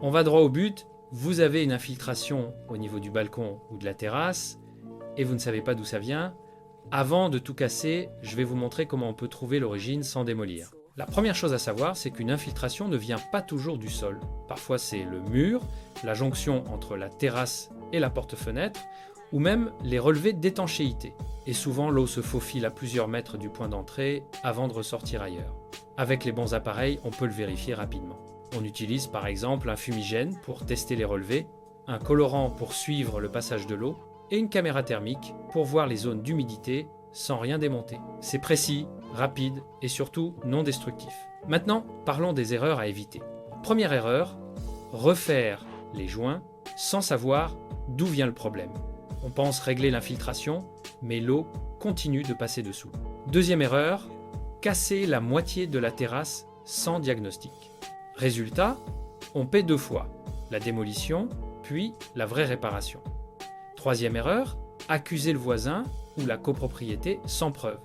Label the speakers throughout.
Speaker 1: On va droit au but, vous avez une infiltration au niveau du balcon ou de la terrasse et vous ne savez pas d'où ça vient. Avant de tout casser, je vais vous montrer comment on peut trouver l'origine sans démolir. La première chose à savoir, c'est qu'une infiltration ne vient pas toujours du sol. Parfois c'est le mur, la jonction entre la terrasse et la porte-fenêtre, ou même les relevés d'étanchéité. Et souvent l'eau se faufile à plusieurs mètres du point d'entrée avant de ressortir ailleurs. Avec les bons appareils, on peut le vérifier rapidement. On utilise par exemple un fumigène pour tester les relevés, un colorant pour suivre le passage de l'eau, et une caméra thermique pour voir les zones d'humidité sans rien démonter. C'est précis, rapide et surtout non destructif. Maintenant, parlons des erreurs à éviter. Première erreur, refaire les joints sans savoir d'où vient le problème. On pense régler l'infiltration, mais l'eau continue de passer dessous. Deuxième erreur, casser la moitié de la terrasse sans diagnostic. Résultat, on paie deux fois, la démolition puis la vraie réparation. Troisième erreur, accuser le voisin ou la copropriété sans preuve.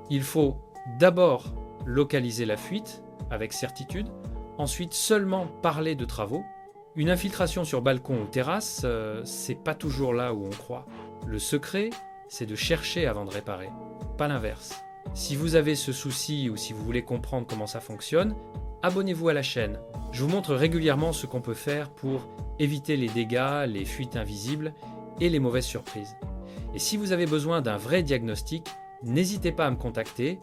Speaker 1: Il faut d'abord localiser la fuite avec certitude, ensuite seulement parler de travaux. Une infiltration sur balcon ou terrasse, c'est pas toujours là où on croit. Le secret, c'est de chercher avant de réparer, pas l'inverse. Si vous avez ce souci ou si vous voulez comprendre comment ça fonctionne, abonnez-vous à la chaîne. Je vous montre régulièrement ce qu'on peut faire pour éviter les dégâts, les fuites invisibles et les mauvaises surprises. Et si vous avez besoin d'un vrai diagnostic, n'hésitez pas à me contacter,